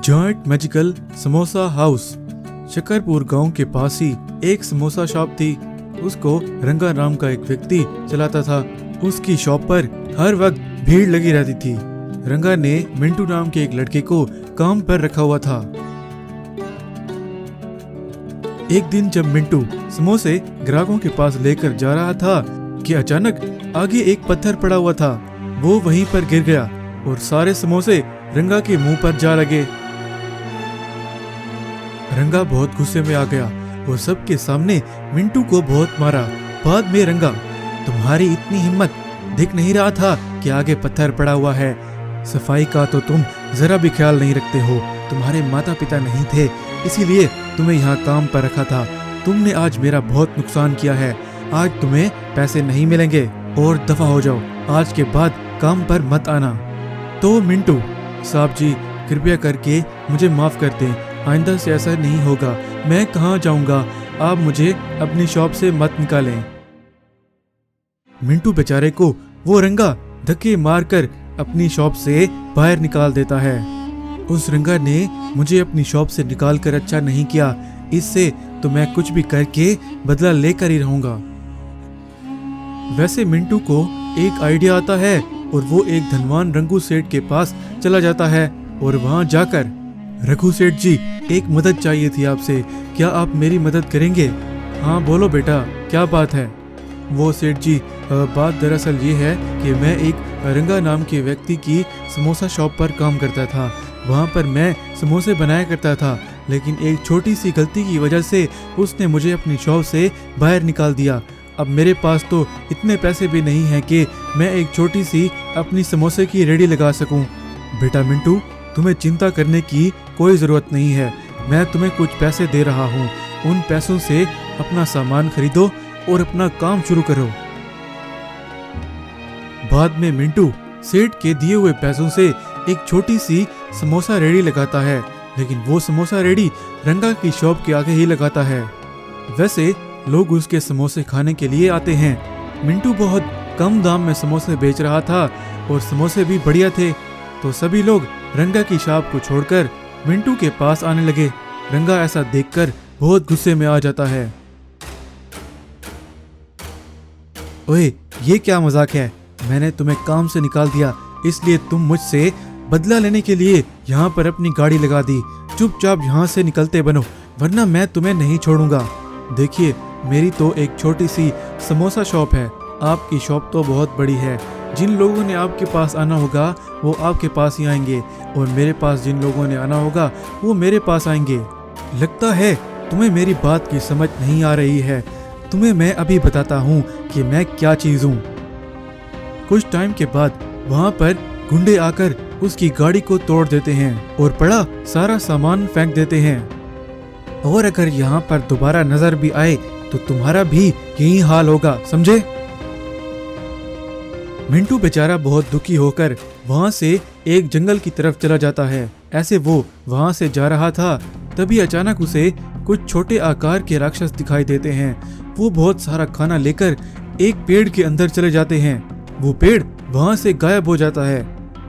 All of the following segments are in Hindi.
Joint magical samosa house. Shakarpur गांव के पास ही एक समोसा शॉप थी। उसको रंगा नाम का एक व्यक्ति चलाता था। उसकी शॉप पर हर वक्त भीड़ लगी रहती थी। रंगा ने मिंटू नाम के एक लड़के को काम पर रखा हुआ था। एक दिन जब मिंटू समोसे ग्राहकों के पास लेकर जा रहा था कि अचानक आगे एक पत्थर पड़ा हुआ था। वो वहीं पर गिर गया और सारे समोसे रंगा के मुंह पर जा लगे। रंगा बहुत गुस्से में आ गया और सबके सामने मिंटू को बहुत मारा। बाद में रंगा, तुम्हारी इतनी हिम्मत, दिख नहीं रहा था कि आगे पत्थर पड़ा हुआ है? सफाई का तो तुम जरा भी ख्याल नहीं रखते हो। तुम्हारे माता पिता नहीं थे, इसीलिए तुम्हें यहाँ काम पर रखा था। तुमने आज मेरा बहुत नुकसान किया है। आज तुम्हें पैसे नहीं मिलेंगे और दफा हो जाओ। आज के बाद काम पर मत आना। तो मिंटू, साहब जी कृपया करके मुझे माफ कर दें, आइंदा से ऐसा नहीं होगा। मैं कहाँ जाऊंगा? आप मुझे अपनी शॉप से मत निकालें। मिंटू बेचारे को वो रंगा धक्के मारकर अपनी शॉप से बाहर निकाल देता है। उस रंगा ने मुझे अपनी शॉप से निकाल कर अच्छा नहीं किया। इससे तो मैं कुछ भी करके बदला लेकर ही रहूंगा। वैसे मिंटू को एक आइडिया आता है और वो एक धनवान रघु सेठ के पास चला जाता है और वहां जाकर, रघु सेठ जी, एक मदद चाहिए थी आपसे, क्या आप मेरी मदद करेंगे? हाँ बोलो बेटा, क्या बात है? वो सेठ जी, बात दरअसल ये है कि मैं एक रंगा नाम के व्यक्ति की समोसा शॉप पर काम करता था। वहाँ पर मैं समोसे बनाया करता था, लेकिन एक छोटी सी गलती की वजह से उसने मुझे अपनी शॉप से बाहर निकाल दिया। अब मेरे पास तो इतने पैसे भी नहीं हैं कि मैं एक छोटी सी अपनी समोसे की रेडी लगा सकूं। बेटा मिंटू, तुम्हें चिंता करने की कोई ज़रूरत नहीं है। मैं तुम्हें कुछ पैसे दे रहा हूँ। उन पैसों से अपना सामान खरीदो और अपना काम शुरू करो। बाद में मिंटू सेठ के दिए हुए पैसों से एक छोटी सी समोसा रेडी लगाता है, लेकिन वो समोसा रेडी रंगा की शॉप के आगे ही लगाता है। वैसे लोग उसके समोसे खाने के लिए आते हैं। मिंटू बहुत कम दाम में समोसे बेच रहा था और समोसे भी बढ़िया थे, तो सभी लोग रंगा की शॉप को छोड़कर मिंटू के पास आने लगे। रंगा ऐसा देखकर बहुत गुस्से में आ जाता है। ओए, ये क्या मजाक है? मैंने तुम्हें काम से निकाल दिया, इसलिए तुम मुझसे बदला लेने के लिए यहाँ पर अपनी गाड़ी लगा दी। चुपचाप यहाँ से निकलते बनो, वरना मैं तुम्हें नहीं छोड़ूंगा। देखिए, मेरी तो एक छोटी सी समोसा शॉप है, आपकी शॉप तो बहुत बड़ी है। जिन लोगों ने आपके पास आना होगा वो आपके पास ही आएंगे, और मेरे पास जिन लोगों ने आना होगा वो मेरे पास आएंगे। लगता है तुम्हें मेरी बात की समझ नहीं आ रही है। तुम्हें मैं अभी बताता हूँ कि मैं क्या चीज़ हूँ। कुछ टाइम के बाद वहाँ पर गुंडे आकर उसकी गाड़ी को तोड़ देते हैं और पड़ा सारा सामान फेंक देते हैं। और अगर यहाँ पर दोबारा नजर भी आए तो तुम्हारा भी यही हाल होगा, समझे? मिंटू बेचारा बहुत दुखी होकर वहाँ से एक जंगल की तरफ चला जाता है। ऐसे वो वहाँ से जा रहा था, तभी अचानक उसे कुछ छोटे आकार के राक्षस दिखाई देते हैं। वो बहुत सारा खाना लेकर एक पेड़ के अंदर चले जाते हैं। वो पेड़ वहाँ से गायब हो जाता है।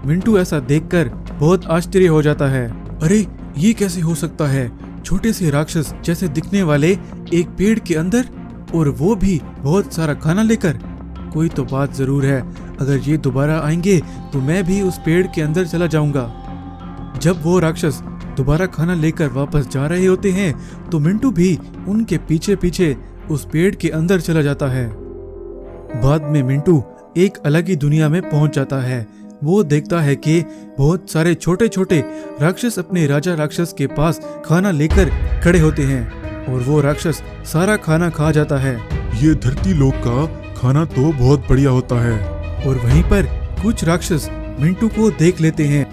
मिंटू ऐसा देखकर बहुत आश्चर्य हो जाता है। अरे, ये कैसे हो सकता है? छोटे से राक्षस जैसे दिखने वाले एक पेड़ के अंदर, और वो भी बहुत सारा खाना लेकर। कोई तो बात जरूर है। अगर ये दोबारा आएंगे तो मैं भी उस पेड़ के अंदर चला जाऊंगा। जब वो राक्षस दोबारा खाना लेकर वापस जा रहे होते हैं तो मिंटू भी उनके पीछे पीछे उस पेड़ के अंदर चला जाता है। बाद में मिंटू एक अलग ही दुनिया में पहुंच जाता है। वो देखता है कि बहुत सारे छोटे छोटे राक्षस अपने राजा राक्षस के पास खाना लेकर खड़े होते हैं, और वो राक्षस सारा खाना खा जाता है। ये धरती लोक का खाना तो बहुत बढ़िया होता है। और वहीं पर कुछ राक्षस मिंटू को देख लेते हैं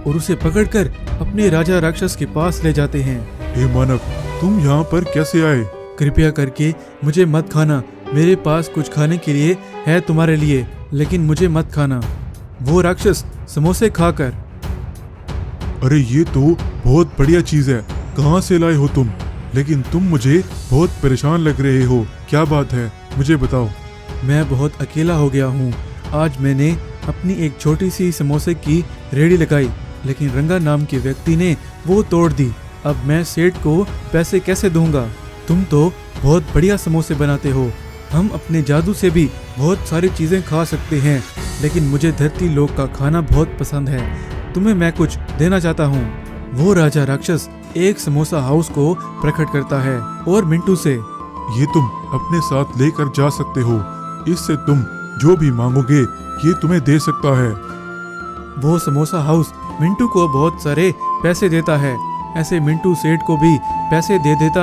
और उसे पकड़कर अपने राजा राक्षस के पास ले जाते हैं। हे मानव, तुम यहाँ पर कैसे आए? कृपया करके मुझे मत खाना। मेरे पास कुछ खाने के लिए है तुम्हारे लिए, लेकिन मुझे मत खाना। वो राक्षस समोसे खाकर, अरे ये तो बहुत बढ़िया चीज है, कहाँ से लाए हो तुम? लेकिन तुम मुझे बहुत परेशान लग रहे हो, क्या बात है? मुझे बताओ। मैं बहुत अकेला हो गया हूँ। आज मैंने अपनी एक छोटी सी समोसे की रेडी लगाई, लेकिन रंगा नाम के व्यक्ति ने वो तोड़ दी। अब मैं सेठ को पैसे कैसे दूंगा? तुम तो बहुत बढ़िया समोसे बनाते हो, हम अपने जादू से भी बहुत सारी चीजें खा सकते हैं, लेकिन मुझे धरती लोक का खाना बहुत पसंद है, तुम्हें मैं कुछ देना चाहता हूँ। वो राजा राक्षस एक समोसा हाउस को प्रकट करता है और मिंटू से, ये तुम अपने साथ लेकर जा सकते हो, इससे तुम जो भी मांगोगे ये तुम्हें दे सकता है। वो समोसा हाउस मिंटू को बहुत सारे पैसे देता है। ऐसे मिंटू सेठ को भी पैसे दे देता